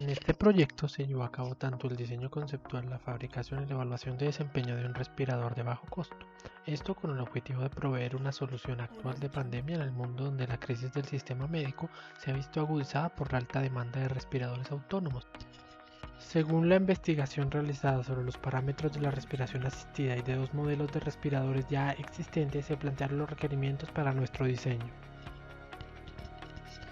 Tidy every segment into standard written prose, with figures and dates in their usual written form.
En este proyecto se llevó a cabo tanto el diseño conceptual, la fabricación y la evaluación de desempeño de un respirador de bajo costo. Esto con el objetivo de proveer una solución actual de pandemia en el mundo donde la crisis del sistema médico se ha visto agudizada por la alta demanda de respiradores autónomos. Según la investigación realizada sobre los parámetros de la respiración asistida y de dos modelos de respiradores ya existentes, se plantearon los requerimientos para nuestro diseño.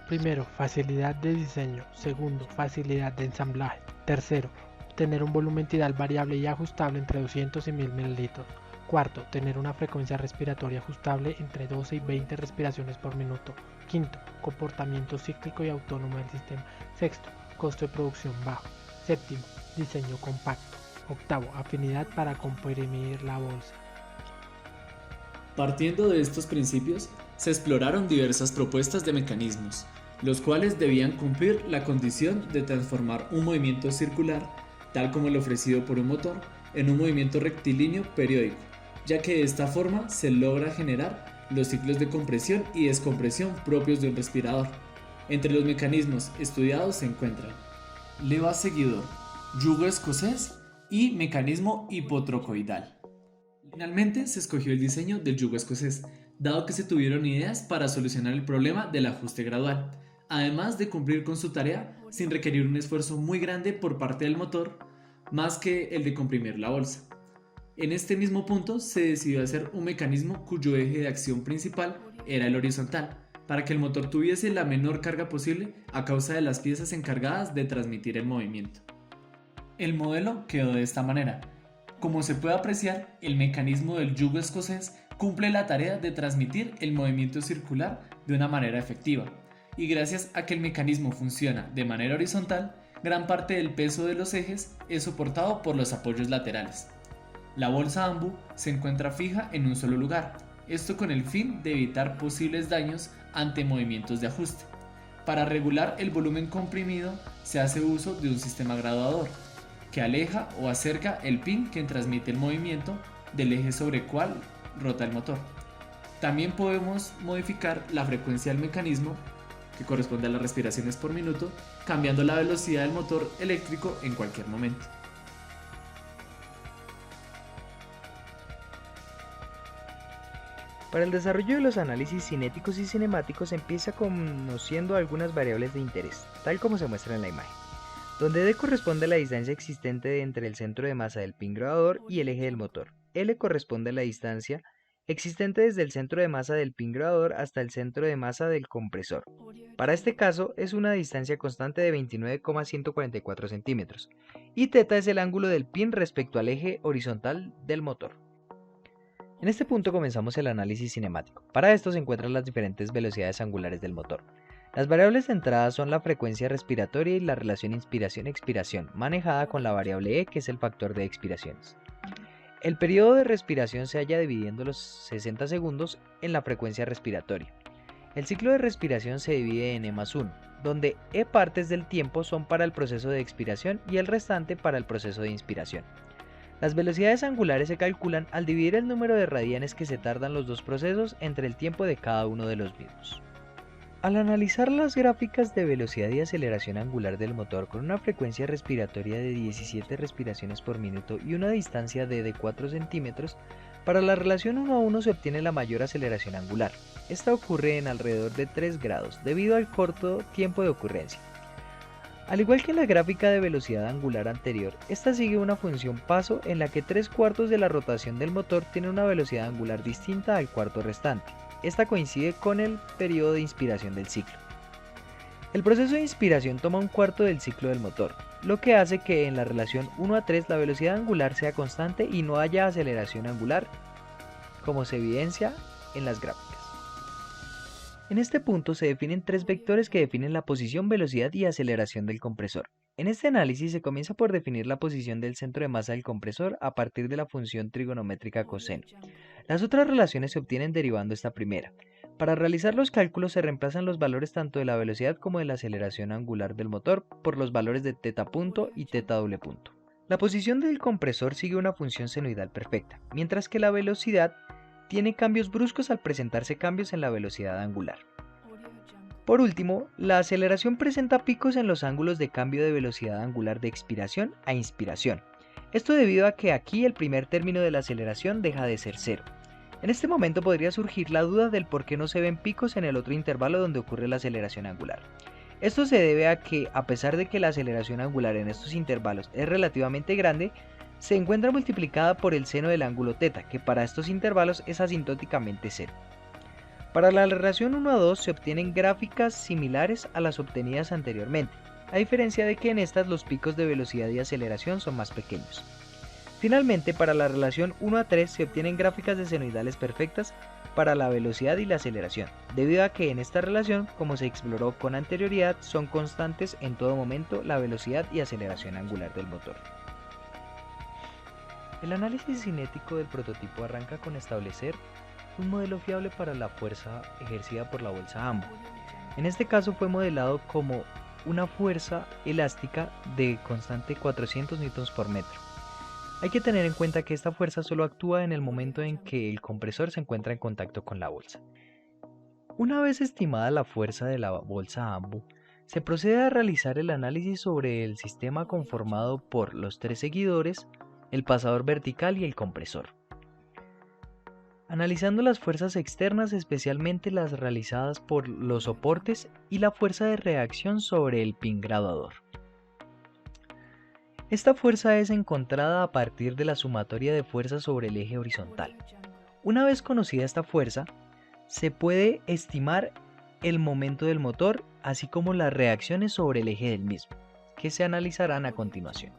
Primero, facilidad de diseño. Segundo, facilidad de ensamblaje. Tercero, tener un volumen tidal variable y ajustable entre 200 y 1000 mililitros. Cuarto, tener una frecuencia respiratoria ajustable entre 12 y 20 respiraciones por minuto. Quinto, comportamiento cíclico y autónomo del sistema. Sexto, costo de producción bajo. Séptimo, diseño compacto. Octavo, afinidad para comprimir la bolsa. Partiendo de estos principios, se exploraron diversas propuestas de mecanismos, los cuales debían cumplir la condición de transformar un movimiento circular, tal como el ofrecido por un motor, en un movimiento rectilíneo periódico, ya que de esta forma se logra generar los ciclos de compresión y descompresión propios de un respirador. Entre los mecanismos estudiados se encuentran leva seguidor, yugo escocés y mecanismo hipotrocoidal. Finalmente se escogió el diseño del yugo escocés, dado que se tuvieron ideas para solucionar el problema del ajuste gradual, además de cumplir con su tarea sin requerir un esfuerzo muy grande por parte del motor, más que el de comprimir la bolsa. En este mismo punto se decidió hacer un mecanismo cuyo eje de acción principal era el horizontal, para que el motor tuviese la menor carga posible a causa de las piezas encargadas de transmitir el movimiento. El modelo quedó de esta manera. Como se puede apreciar, el mecanismo del yugo escocés cumple la tarea de transmitir el movimiento circular de una manera efectiva, y gracias a que el mecanismo funciona de manera horizontal, gran parte del peso de los ejes es soportado por los apoyos laterales. La bolsa AMBU se encuentra fija en un solo lugar, esto con el fin de evitar posibles daños ante movimientos de ajuste. Para regular el volumen comprimido se hace uso de un sistema graduador, que aleja o acerca el pin que transmite el movimiento del eje sobre el cual rota el motor. También podemos modificar la frecuencia del mecanismo, que corresponde a las respiraciones por minuto, cambiando la velocidad del motor eléctrico en cualquier momento. Para el desarrollo de los análisis cinéticos y cinemáticos se empieza conociendo algunas variables de interés, tal como se muestra en la imagen, donde D corresponde a la distancia existente entre el centro de masa del pin grabador y el eje del motor. L corresponde a la distancia existente desde el centro de masa del pin grabador hasta el centro de masa del compresor. Para este caso es una distancia constante de 29,144 centímetros, y θ es el ángulo del pin respecto al eje horizontal del motor. En este punto comenzamos el análisis cinemático. Para esto se encuentran las diferentes velocidades angulares del motor. Las variables de entrada son la frecuencia respiratoria y la relación inspiración-expiración, manejada con la variable E, que es el factor de expiraciones. El periodo de respiración se halla dividiendo los 60 segundos en la frecuencia respiratoria. El ciclo de respiración se divide en E+1, donde E partes del tiempo son para el proceso de expiración y el restante para el proceso de inspiración. Las velocidades angulares se calculan al dividir el número de radianes que se tardan los dos procesos entre el tiempo de cada uno de los mismos. Al analizar las gráficas de velocidad y aceleración angular del motor con una frecuencia respiratoria de 17 respiraciones por minuto y una distancia de 4 centímetros, para la relación 1 a 1 se obtiene la mayor aceleración angular. Esta ocurre en alrededor de 3 grados debido al corto tiempo de ocurrencia. Al igual que en la gráfica de velocidad angular anterior, esta sigue una función paso en la que 3/4 de la rotación del motor tiene una velocidad angular distinta al cuarto restante. Esta coincide con el periodo de inspiración del ciclo. El proceso de inspiración toma 1/4 del ciclo del motor, lo que hace que en la relación 1 a 3 la velocidad angular sea constante y no haya aceleración angular, como se evidencia en las gráficas. En este punto se definen 3 vectores que definen la posición, velocidad y aceleración del compresor. En este análisis se comienza por definir la posición del centro de masa del compresor a partir de la función trigonométrica coseno. Las otras relaciones se obtienen derivando esta primera. Para realizar los cálculos se reemplazan los valores tanto de la velocidad como de la aceleración angular del motor por los valores de θ punto y θ doble punto. La posición del compresor sigue una función senoidal perfecta, mientras que la velocidad tiene cambios bruscos al presentarse cambios en la velocidad angular. Por último, la aceleración presenta picos en los ángulos de cambio de velocidad angular de expiración a inspiración. Esto debido a que aquí el primer término de la aceleración deja de ser cero. En este momento podría surgir la duda del por qué no se ven picos en el otro intervalo donde ocurre la aceleración angular. Esto se debe a que, a pesar de que la aceleración angular en estos intervalos es relativamente grande, se encuentra multiplicada por el seno del ángulo θ, que para estos intervalos es asintóticamente cero. Para la relación 1 a 2 se obtienen gráficas similares a las obtenidas anteriormente, a diferencia de que en estas los picos de velocidad y aceleración son más pequeños. Finalmente, para la relación 1 a 3 se obtienen gráficas de senoidales perfectas para la velocidad y la aceleración, debido a que en esta relación, como se exploró con anterioridad, son constantes en todo momento la velocidad y aceleración angular del motor. El análisis cinético del prototipo arranca con establecer un modelo fiable para la fuerza ejercida por la bolsa AMBO. En este caso fue modelado como una fuerza elástica de constante 400 Nm por metro. Hay que tener en cuenta que esta fuerza solo actúa en el momento en que el compresor se encuentra en contacto con la bolsa. Una vez estimada la fuerza de la bolsa AMBO, se procede a realizar el análisis sobre el sistema conformado por los tres seguidores, el pasador vertical y el compresor. Analizando las fuerzas externas, especialmente las realizadas por los soportes y la fuerza de reacción sobre el pin graduador. Esta fuerza es encontrada a partir de la sumatoria de fuerzas sobre el eje horizontal. Una vez conocida esta fuerza, se puede estimar el momento del motor, así como las reacciones sobre el eje del mismo, que se analizarán a continuación.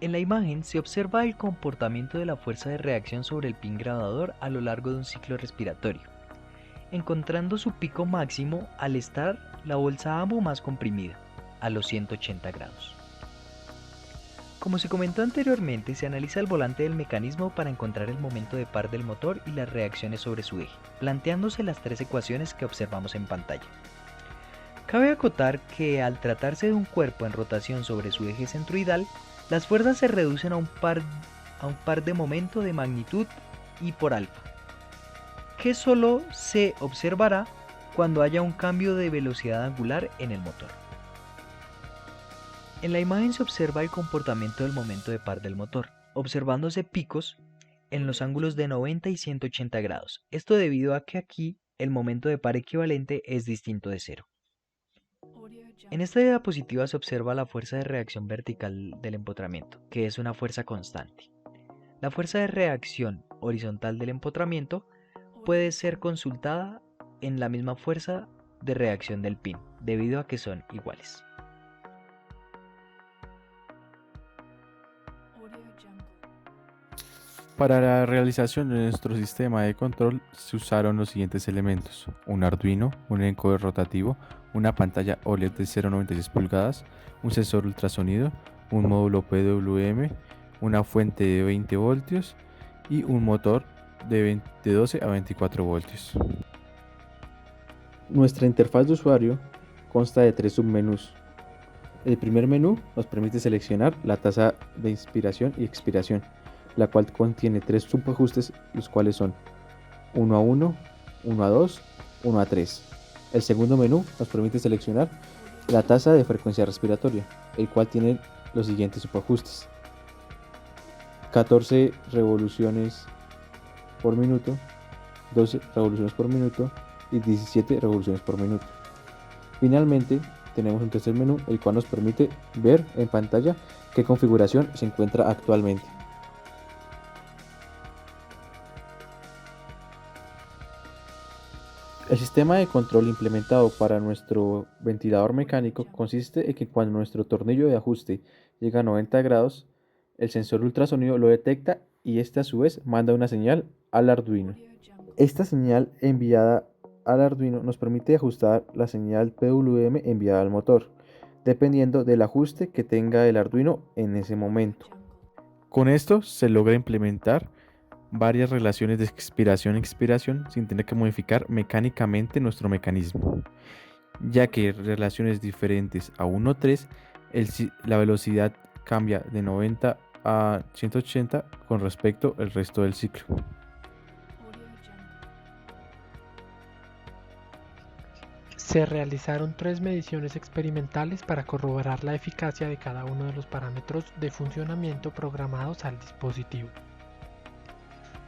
En la imagen se observa el comportamiento de la fuerza de reacción sobre el pin graduador a lo largo de un ciclo respiratorio, encontrando su pico máximo al estar la bolsa AMBO más comprimida, a los 180 grados. Como se comentó anteriormente, se analiza el volante del mecanismo para encontrar el momento de par del motor y las reacciones sobre su eje, planteándose las tres ecuaciones que observamos en pantalla. Cabe acotar que al tratarse de un cuerpo en rotación sobre su eje centroidal, las fuerzas se reducen a un par de momento de magnitud y por alfa, que solo se observará cuando haya un cambio de velocidad angular en el motor. En la imagen se observa el comportamiento del momento de par del motor, observándose picos en los ángulos de 90 y 180 grados. Esto debido a que aquí el momento de par equivalente es distinto de cero. En esta diapositiva se observa la fuerza de reacción vertical del empotramiento, que es una fuerza constante. La fuerza de reacción horizontal del empotramiento puede ser consultada en la misma fuerza de reacción del pin, debido a que son iguales. Para la realización de nuestro sistema de control se usaron los siguientes elementos: un Arduino, un encoder rotativo, una pantalla OLED de 0.96 pulgadas, un sensor ultrasonido, un módulo PWM, una fuente de 20 voltios y un motor de 12 a 24 voltios. Nuestra interfaz de usuario consta de tres submenús. El primer menú nos permite seleccionar la tasa de inspiración y expiración, la cual contiene tres subajustes, los cuales son 1 a 1, 1 a 2, 1 a 3. El segundo menú nos permite seleccionar la tasa de frecuencia respiratoria, el cual tiene los siguientes subajustes: 14 revoluciones por minuto, 12 revoluciones por minuto y 17 revoluciones por minuto. Finalmente, tenemos un tercer menú, el cual nos permite ver en pantalla qué configuración se encuentra actualmente. El sistema de control implementado para nuestro ventilador mecánico consiste en que cuando nuestro tornillo de ajuste llega a 90 grados, el sensor ultrasonido lo detecta y este a su vez manda una señal al Arduino. Esta señal enviada al Arduino nos permite ajustar la señal PWM enviada al motor, dependiendo del ajuste que tenga el Arduino en ese momento. Con esto se logra implementar varias relaciones de expiración e expiración sin tener que modificar mecánicamente nuestro mecanismo, ya que relaciones diferentes a 1.3, la velocidad cambia de 90 a 180 con respecto al resto del ciclo. Se realizaron 3 mediciones experimentales para corroborar la eficacia de cada uno de los parámetros de funcionamiento programados al dispositivo.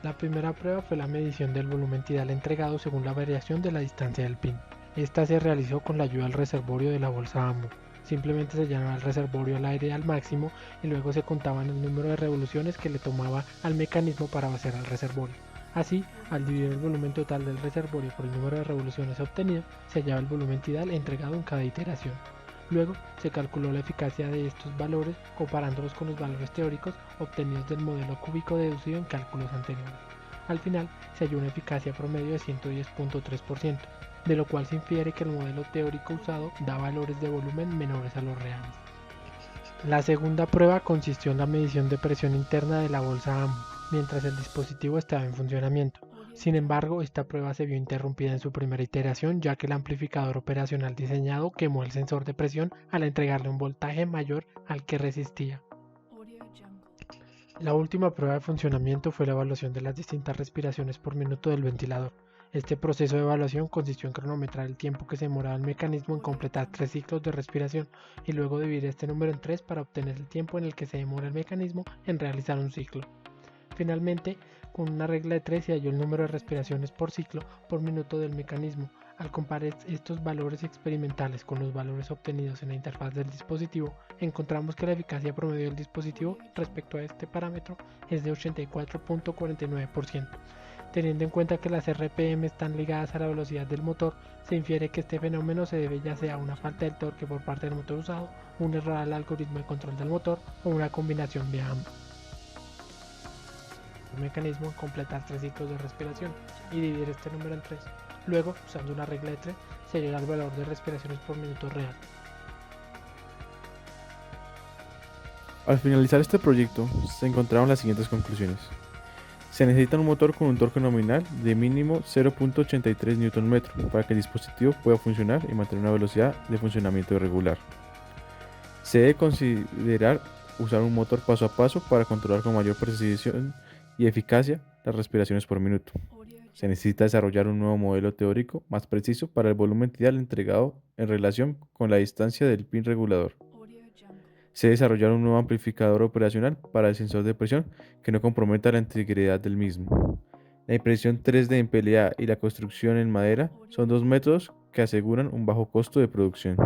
La primera prueba fue la medición del volumen tidal entregado según la variación de la distancia del pin. Esta se realizó con la ayuda del reservorio de la bolsa AMO. Simplemente se llenaba el reservorio al aire al máximo y luego se contaban el número de revoluciones que le tomaba al mecanismo para vaciar el reservorio. Así, al dividir el volumen total del reservorio por el número de revoluciones obtenido, se hallaba el volumen tidal entregado en cada iteración. Luego, se calculó la eficacia de estos valores comparándolos con los valores teóricos obtenidos del modelo cúbico deducido en cálculos anteriores. Al final, se halló una eficacia promedio de 110.3%, de lo cual se infiere que el modelo teórico usado da valores de volumen menores a los reales. La segunda prueba consistió en la medición de presión interna de la bolsa AMO, mientras el dispositivo estaba en funcionamiento. Sin embargo, esta prueba se vio interrumpida en su primera iteración, ya que el amplificador operacional diseñado quemó el sensor de presión al entregarle un voltaje mayor al que resistía. La última prueba de funcionamiento fue la evaluación de las distintas respiraciones por minuto del ventilador. Este proceso de evaluación consistió en cronometrar el tiempo que se demoraba el mecanismo en completar 3 ciclos de respiración y luego dividir este número en 3 para obtener el tiempo en el que se demora el mecanismo en realizar un ciclo. Finalmente, con una regla de 3 se halló el número de respiraciones por ciclo por minuto del mecanismo. Al comparar estos valores experimentales con los valores obtenidos en la interfaz del dispositivo, encontramos que la eficacia promedio del dispositivo respecto a este parámetro es de 84.49%. Teniendo en cuenta que las RPM están ligadas a la velocidad del motor, se infiere que este fenómeno se debe ya sea a una falta de torque por parte del motor usado, un error al algoritmo de control del motor o una combinación de ambos. El mecanismo en completar 3 ciclos de respiración y dividir este número en 3. Luego, usando una regla de 3, se llega al valor de respiraciones por minuto real. Al finalizar este proyecto, se encontraron las siguientes conclusiones. Se necesita un motor con un torque nominal de mínimo 0.83 Nm para que el dispositivo pueda funcionar y mantener una velocidad de funcionamiento regular. Se debe considerar usar un motor paso a paso para controlar con mayor precisión y eficacia las respiraciones por minuto. Se necesita desarrollar un nuevo modelo teórico más preciso para el volumen tidal entregado en relación con la distancia del pin regulador. Se debe desarrollar un nuevo amplificador operacional para el sensor de presión que no comprometa la integridad del mismo. La impresión 3D en PLA y la construcción en madera son dos métodos que aseguran un bajo costo de producción.